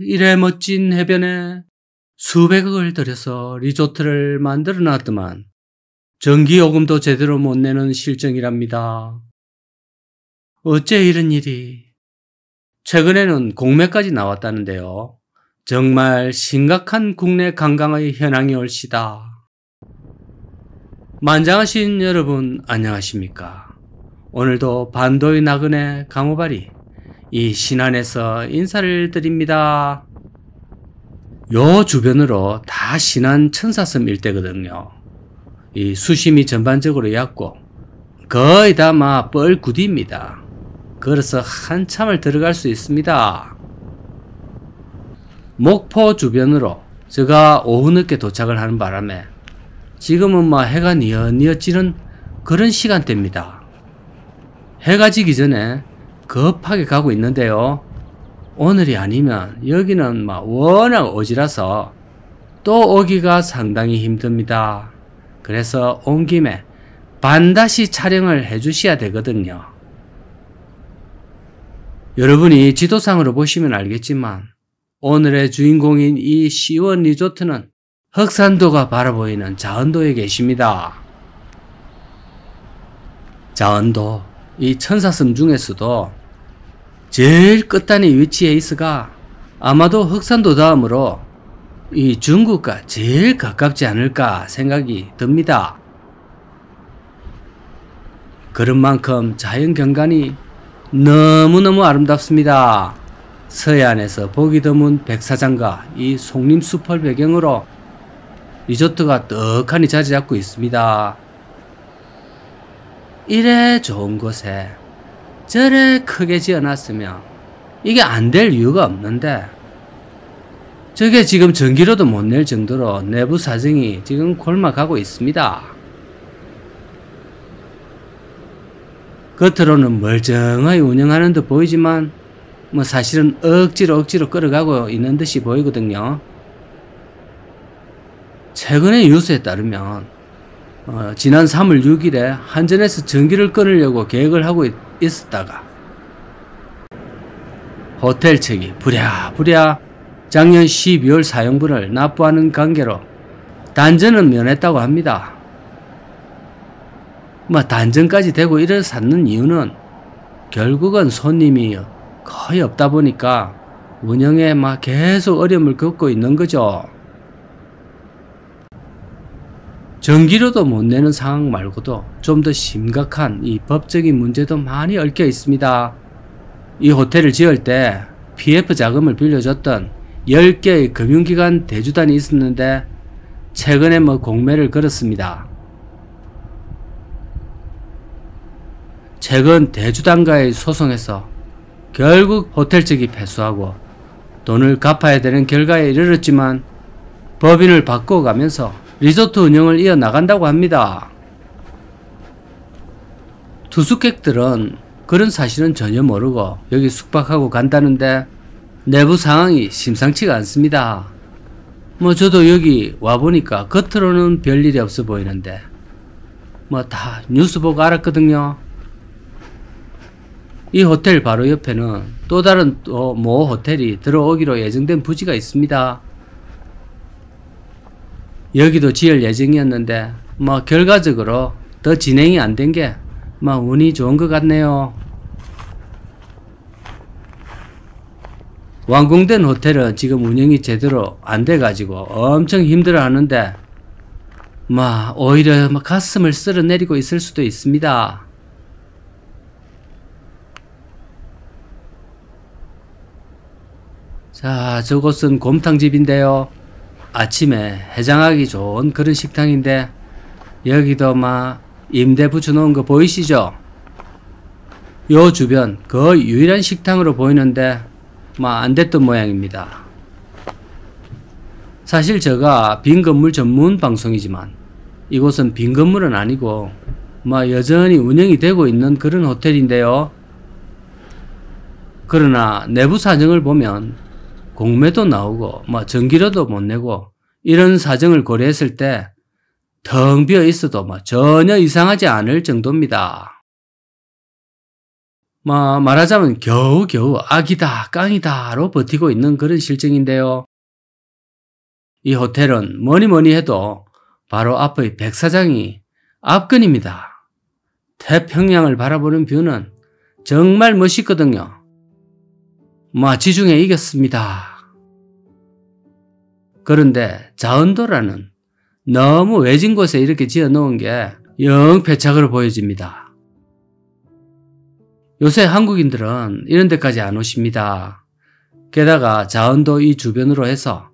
이래 멋진 해변에 수백억을 들여서 리조트를 만들어 놨더만 전기요금도 제대로 못 내는 실정이랍니다. 어째 이런 일이? 최근에는 공매까지 나왔다는데요. 정말 심각한 국내 관광의 현황이 올시다. 만장하신 여러분 안녕하십니까? 오늘도 반도의 나그네 강호발이 이 신안에서 인사를 드립니다. 요 주변으로 다 신안 천사섬 일대거든요. 이 수심이 전반적으로 얕고 거의 다 뻘구디입니다. 걸어서 한참을 들어갈 수 있습니다. 목포 주변으로 제가 오후 늦게 도착을 하는 바람에 지금은 해가 뉘엿뉘엿 지는 그런 시간대입니다. 해가 지기 전에 급하게 가고 있는데요. 오늘이 아니면 여기는 워낙 어지라서 또 오기가 상당히 힘듭니다. 그래서 온 김에 반드시 촬영을 해주셔야 되거든요. 여러분이 지도상으로 보시면 알겠지만 오늘의 주인공인 이 시원 리조트는 흑산도가 바라보이는 자언도에 계십니다. 자언도, 이 천사섬 중에서도 제일 끝단에 위치해 있어가 아마도 흑산도 다음으로 이 중국과 제일 가깝지 않을까 생각이 듭니다. 그런 만큼 자연경관이 너무너무 아름답습니다. 서해안에서 보기 드문 백사장과 이 송림숲을 배경으로 리조트가 떡하니 자리 잡고 있습니다. 이래 좋은 곳에 저래 크게 지어놨으면 이게 안 될 이유가 없는데 저게 지금 전기료도 못 낼 정도로 내부 사정이 지금 골마가고 있습니다. 겉으로는 멀쩡하게 운영하는 듯 보이지만 사실은 억지로 끌어가고 있는 듯이 보이거든요. 최근의 뉴스에 따르면 지난 3월 6일에 한전에서 전기를 끊으려고 계획을 하고 있었다가 호텔 측이 부랴부랴 작년 12월 사용분을 납부하는 관계로 단전은 면했다고 합니다. 단전까지 되고 일어섰는 이유는 결국은 손님이 거의 없다 보니까 운영에 계속 어려움을 겪고 있는 거죠. 전기료도 못 내는 상황 말고도 좀 더 심각한 이 법적인 문제도 많이 얽혀 있습니다. 이 호텔을 지을 때 PF 자금을 빌려줬던 10개의 금융기관 대주단이 있었는데 최근에 공매를 걸었습니다. 최근 대주단과의 소송에서 결국 호텔 측이 패소하고 돈을 갚아야 되는 결과에 이르렀지만 법인을 바꿔가면서 리조트 운영을 이어나간다고 합니다. 투숙객들은 그런 사실은 전혀 모르고 여기 숙박하고 간다는데 내부 상황이 심상치가 않습니다. 저도 여기 와보니까 겉으로는 별일이 없어 보이는데 다 뉴스 보고 알았거든요. 이 호텔 바로 옆에는 또 다른 모 호텔이 들어오기로 예정된 부지가 있습니다. 여기도 지을 예정이었는데 결과적으로 더 진행이 안 된 게 운이 좋은 것 같네요. 완공된 호텔은 지금 운영이 제대로 안 돼가지고 엄청 힘들어 하는데 오히려 가슴을 쓸어내리고 있을 수도 있습니다. 자, 저곳은 곰탕집인데요. 아침에 해장하기 좋은 그런 식당인데 여기도 임대 붙여놓은 거 보이시죠? 요 주변 거의 유일한 식당으로 보이는데 안 됐던 모양입니다. 사실 제가 빈 건물 전문 방송이지만 이곳은 빈 건물은 아니고 여전히 운영이 되고 있는 그런 호텔인데요. 그러나 내부 사정을 보면 공매도 나오고 전기료도 못 내고 이런 사정을 고려했을 때 텅 비어 있어도 전혀 이상하지 않을 정도입니다. 말하자면 겨우겨우 악이다, 깡이다로 버티고 있는 그런 실정인데요. 이 호텔은 뭐니 해도 바로 앞의 백사장이 압권입니다. 태평양을 바라보는 뷰는 정말 멋있거든요. 지중해 이겼습니다. 그런데 자은도라는 너무 외진 곳에 이렇게 지어 놓은 게 영 패착으로 보여집니다. 요새 한국인들은 이런 데까지 안 오십니다. 게다가 자은도 이 주변으로 해서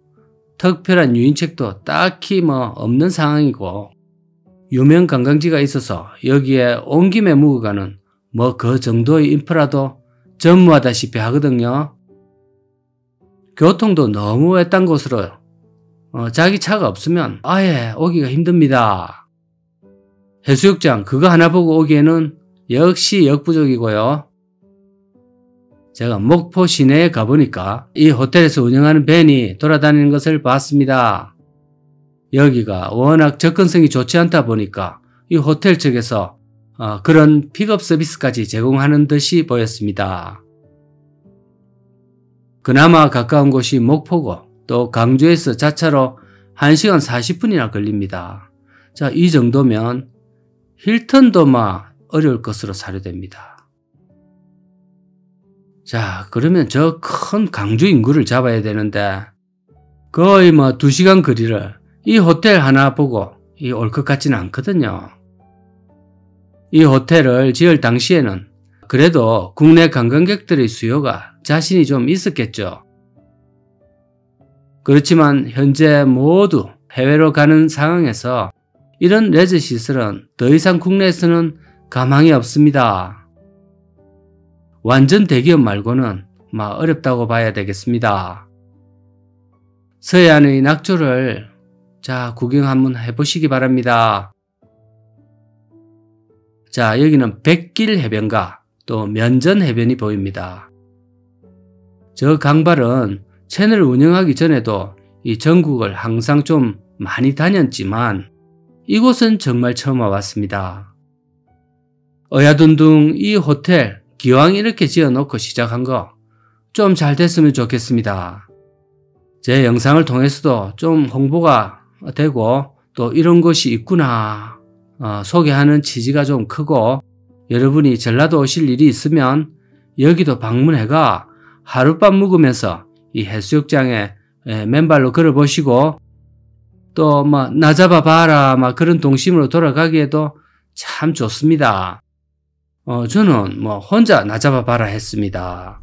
특별한 유인책도 딱히 없는 상황이고, 유명 관광지가 있어서 여기에 온 김에 묵어 가는 그 정도의 인프라도 전무하다시피 하거든요. 교통도 너무 외딴 곳으로 자기 차가 없으면 아예 오기가 힘듭니다. 해수욕장 그거 하나 보고 오기에는 역시 역부족이고요. 제가 목포 시내에 가보니까 이 호텔에서 운영하는 밴이 돌아다니는 것을 봤습니다. 여기가 워낙 접근성이 좋지 않다 보니까 이 호텔 측에서 그런 픽업 서비스까지 제공하는 듯이 보였습니다. 그나마 가까운 곳이 목포고, 또 강주에서 자차로 1시간 40분이나 걸립니다. 자, 이 정도면 힐튼도 어려울 것으로 사료됩니다. 자, 그러면 저 큰 강주 인구를 잡아야 되는데 거의 2시간 거리를 이 호텔 하나 보고 올 것 같지는 않거든요. 이 호텔을 지을 당시에는 그래도 국내 관광객들의 수요가 자신이 좀 있었겠죠. 그렇지만 현재 모두 해외로 가는 상황에서 이런 레저 시설은 더 이상 국내에서는 가망이 없습니다. 완전 대기업 말고는 어렵다고 봐야 되겠습니다. 서해안의 낙조를 구경 한번 해보시기 바랍니다. 자, 여기는 백길 해변과 또 면전 해변이 보입니다. 저 강발은 채널을 운영하기 전에도 이 전국을 항상 좀 많이 다녔지만 이곳은 정말 처음 와봤습니다. 어야둔둥 이 호텔 기왕 이렇게 지어놓고 시작한 거 좀 잘 됐으면 좋겠습니다. 제 영상을 통해서도 좀 홍보가 되고 또 이런 곳이 있구나 소개하는 취지가 좀 크고, 여러분이 전라도 오실 일이 있으면 여기도 방문해가 하룻밤 묵으면서 이 해수욕장에 맨발로 걸어보시고 또 나 잡아봐라 그런 동심으로 돌아가기에도 참 좋습니다. 저는 혼자 나 잡아봐라 했습니다.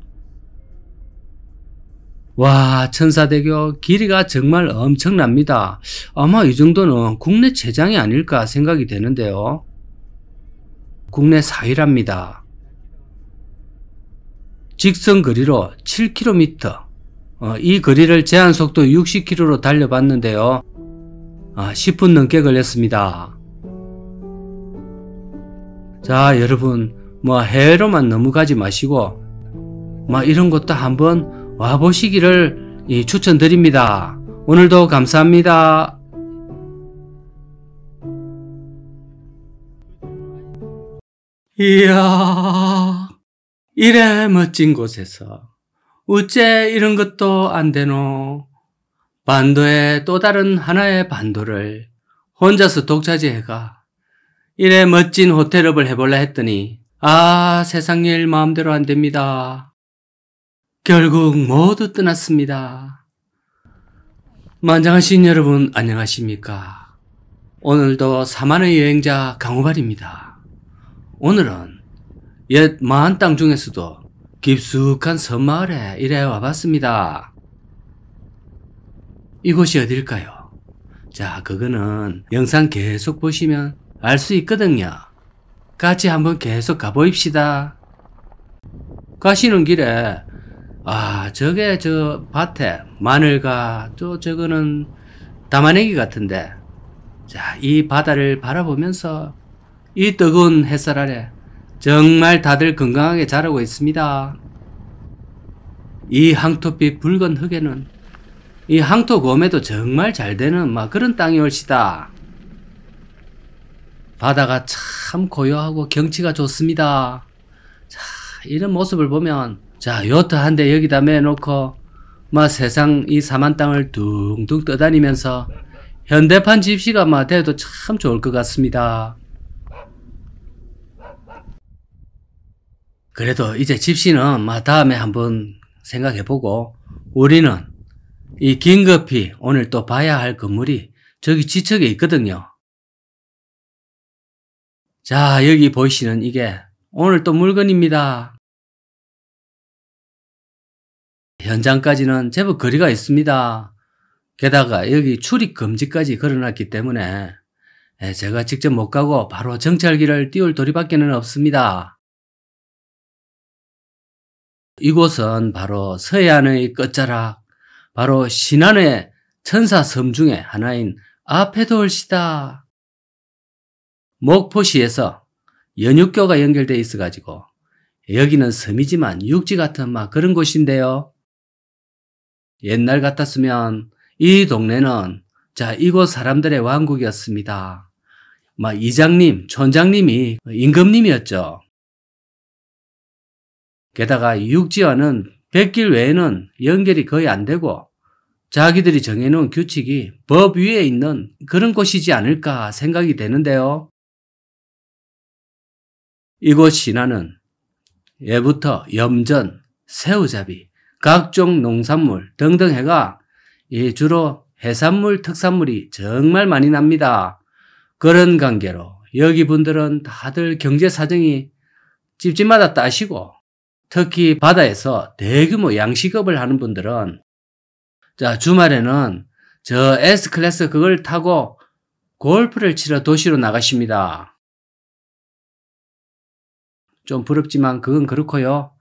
와, 천사대교 길이가 정말 엄청납니다. 아마 이 정도는 국내 최장이 아닐까 생각이 되는데요. 국내 4위랍니다. 직선 거리로 7km, 이 거리를 제한 속도 60km로 달려봤는데요. 10분 넘게 걸렸습니다. 자, 여러분 해외로만 너무 가지 마시고 이런 곳도 한번 와보시기를 추천드립니다. 오늘도 감사합니다. 이야, 이래 멋진 곳에서 어째 이런 것도 안 되노? 반도의 또 다른 하나의 반도를 혼자서 독차지해가 이래 멋진 호텔업을 해볼라 했더니 세상 일 마음대로 안 됩니다. 결국 모두 떠났습니다. 만장하신 여러분 안녕하십니까? 오늘도 사만의 여행자 강호발입니다. 오늘은 옛 마한 땅 중에서도 깊숙한 섬마을에 이래 와봤습니다. 이곳이 어딜까요? 자, 그거는 영상 계속 보시면 알 수 있거든요. 같이 한번 계속 가보입시다. 가시는 길에 저게 저 밭에 마늘과 저거는 담아내기 같은데, 자, 이 바다를 바라보면서 이 뜨거운 햇살 아래 정말 다들 건강하게 자라고 있습니다. 이 황토빛 붉은 흙에는 이 황토곰에도 정말 잘 되는 그런 땅이 올시다. 바다가 참 고요하고 경치가 좋습니다. 자, 이런 모습을 보면 자 요트 한 대 여기다 매놓고 막 세상 이 사만 땅을 둥둥 떠다니면서 현대판 집시가 막 돼도 참 좋을 것 같습니다. 그래도 이제 집시는 막 다음에 한번 생각해보고 우리는 이 긴급히 오늘 또 봐야 할 건물이 저기 지척에 있거든요. 자 여기 보이시는 이게 오늘 또 물건입니다. 현장까지는 제법 거리가 있습니다. 게다가 여기 출입 금지까지 걸어놨기 때문에 제가 직접 못 가고 바로 정찰기를 띄울 도리밖에는 없습니다. 이곳은 바로 서해안의 끝자락, 바로 신안의 천사섬 중에 하나인 아페돌시다. 목포시에서 연육교가 연결되어 있어가지고 여기는 섬이지만 육지 같은 막 그런 곳인데요. 옛날 같았으면 이 동네는 자 이곳 사람들의 왕국이었습니다. 막 이장님, 촌장님이 임금님이었죠. 게다가 육지와는 백길 외에는 연결이 거의 안 되고 자기들이 정해놓은 규칙이 법 위에 있는 그런 곳이지 않을까 생각이 되는데요. 이곳 신안은 예부터 염전, 새우잡이, 각종 농산물 등등 해가 주로 해산물, 특산물이 정말 많이 납니다. 그런 관계로 여기 분들은 다들 경제 사정이 집집마다 따시고 특히 바다에서 대규모 양식업을 하는 분들은 자 주말에는 저 S클래스 그걸 타고 골프를 치러 도시로 나가십니다. 좀 부럽지만 그건 그렇고요.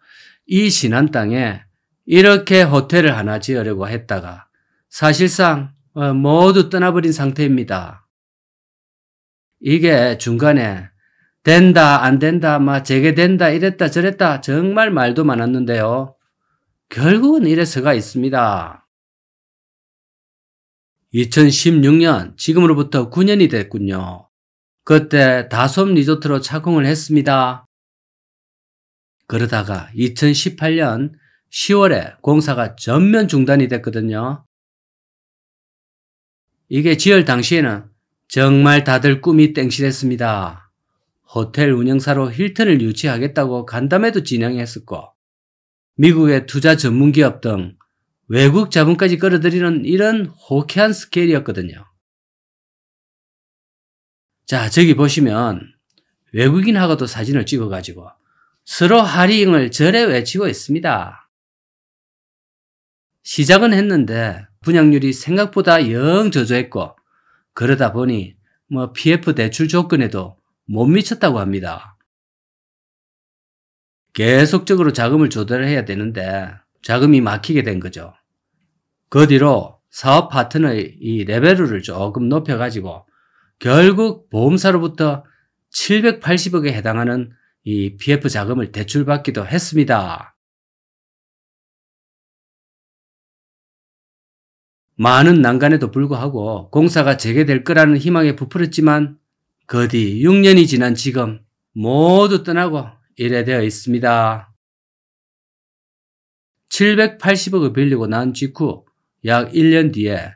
이 신안 땅에 이렇게 호텔을 하나 지으려고 했다가 사실상 모두 떠나버린 상태입니다. 이게 중간에 된다 안 된다 막 재개된다 이랬다 저랬다 정말 말도 많았는데요. 결국은 이래서가 있습니다. 2016년 지금으로부터 9년이 됐군요. 그때 다솜 리조트로 착공을 했습니다. 그러다가 2018년 10월에 공사가 전면 중단이 됐거든요. 이게 지을 당시에는 정말 다들 꿈이 땡실했습니다. 호텔 운영사로 힐튼을 유치하겠다고 간담회도 진행했었고 미국의 투자 전문기업 등 외국 자본까지 끌어들이는 이런 호쾌한 스케일이었거든요. 자 저기 보시면 외국인하고도 사진을 찍어가지고 서로 할인을 절에 외치고 있습니다. 시작은 했는데 분양률이 생각보다 영 저조했고 그러다 보니 PF 대출 조건에도 못 미쳤다고 합니다. 계속적으로 자금을 조달해야 되는데 자금이 막히게 된 거죠. 그 뒤로 사업 파트너의 이 레벨을 조금 높여가지고 결국 보험사로부터 780억에 해당하는 이 PF 자금을 대출받기도 했습니다. 많은 난관에도 불구하고 공사가 재개될 거라는 희망에 부풀었지만 그 뒤 6년이 지난 지금 모두 떠나고 이래 되어 있습니다. 780억을 빌리고 난 직후 약 1년 뒤에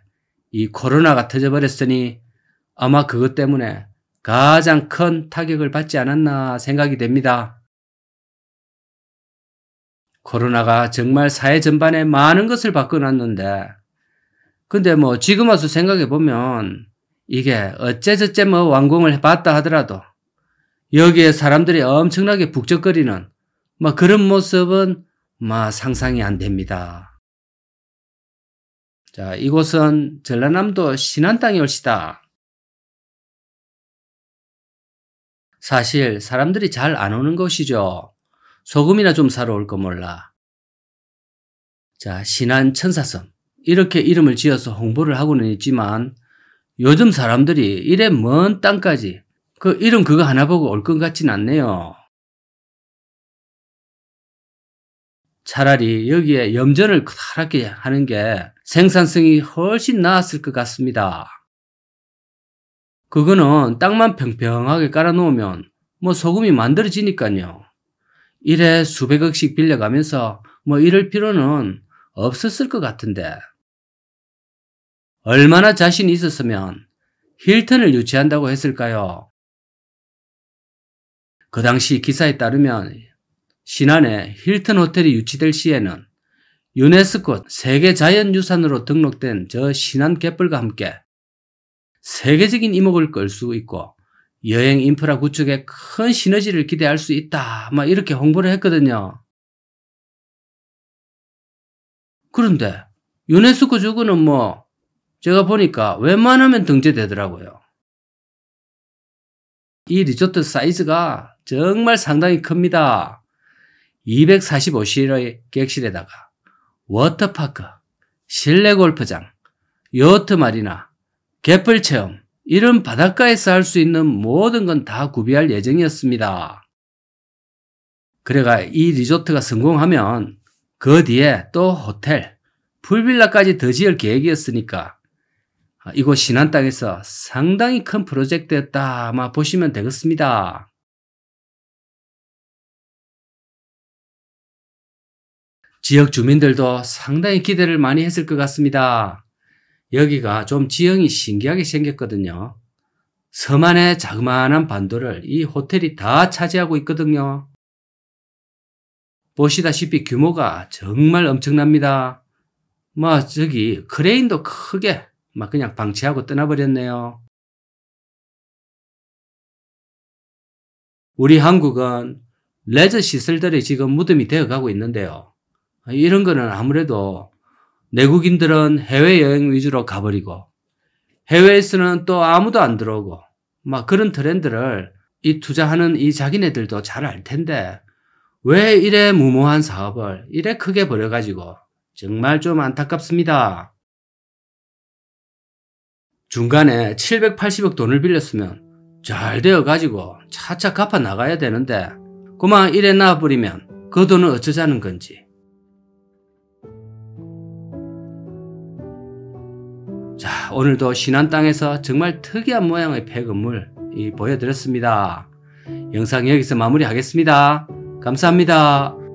이 코로나가 터져버렸으니 아마 그것 때문에 가장 큰 타격을 받지 않았나 생각이 됩니다. 코로나가 정말 사회 전반에 많은 것을 바꿔놨는데 근데 지금 와서 생각해보면 이게 어째저째 완공을 해봤다 하더라도 여기에 사람들이 엄청나게 북적거리는 그런 모습은 상상이 안 됩니다. 자, 이곳은 전라남도 신안 땅이 올시다. 사실 사람들이 잘 안 오는 곳이죠. 소금이나 좀 사러 올거 몰라. 자, 신안 천사섬. 이렇게 이름을 지어서 홍보를 하고는 있지만 요즘 사람들이 이래 먼 땅까지 그 이름 그거 하나 보고 올 것 같진 않네요. 차라리 여기에 염전을 커다랗게 하는 게 생산성이 훨씬 나았을 것 같습니다. 그거는 땅만 평평하게 깔아놓으면 소금이 만들어지니까요. 일에 수백억씩 빌려가면서 뭐 이럴 필요는 없었을 것 같은데. 얼마나 자신이 있었으면 힐튼을 유치한다고 했을까요? 그 당시 기사에 따르면 신안에 힐튼 호텔이 유치될 시에는 유네스코 세계자연유산으로 등록된 저 신안 갯벌과 함께 세계적인 이목을 끌 수 있고 여행 인프라 구축에 큰 시너지를 기대할 수 있다, 막 이렇게 홍보를 했거든요. 그런데 유네스코 주구는 뭐 제가 보니까 웬만하면 등재되더라고요. 이 리조트 사이즈가 정말 상당히 큽니다. 245실의 객실에다가 워터파크, 실내 골프장, 요트 마리나, 갯벌 체험, 이런 바닷가에서 할 수 있는 모든 건 다 구비할 예정이었습니다. 그래가 이 리조트가 성공하면 그 뒤에 또 호텔, 풀빌라까지 더 지을 계획이었으니까 이곳 신안 땅에서 상당히 큰 프로젝트였다 아마 보시면 되겠습니다. 지역 주민들도 상당히 기대를 많이 했을 것 같습니다. 여기가 좀 지형이 신기하게 생겼거든요. 섬 안의 자그마한 반도를 이 호텔이 다 차지하고 있거든요. 보시다시피 규모가 정말 엄청납니다. 저기 크레인도 크게 그냥 방치하고 떠나버렸네요. 우리 한국은 레저 시설들이 지금 무덤이 되어가고 있는데요. 이런 거는 아무래도 내국인들은 해외여행 위주로 가버리고 해외에서는 또 아무도 안 들어오고 그런 트렌드를 이 투자하는 이 자기네들도 잘 알 텐데 왜 이래 무모한 사업을 이래 크게 벌여가지고 정말 좀 안타깝습니다. 중간에 780억 돈을 빌렸으면 잘 되어가지고 차차 갚아 나가야 되는데 그만 이래 놔버리면 그 돈은 어쩌자는 건지. 자, 오늘도 신안 땅에서 정말 특이한 모양의 폐건물 보여드렸습니다. 영상 여기서 마무리하겠습니다. 감사합니다.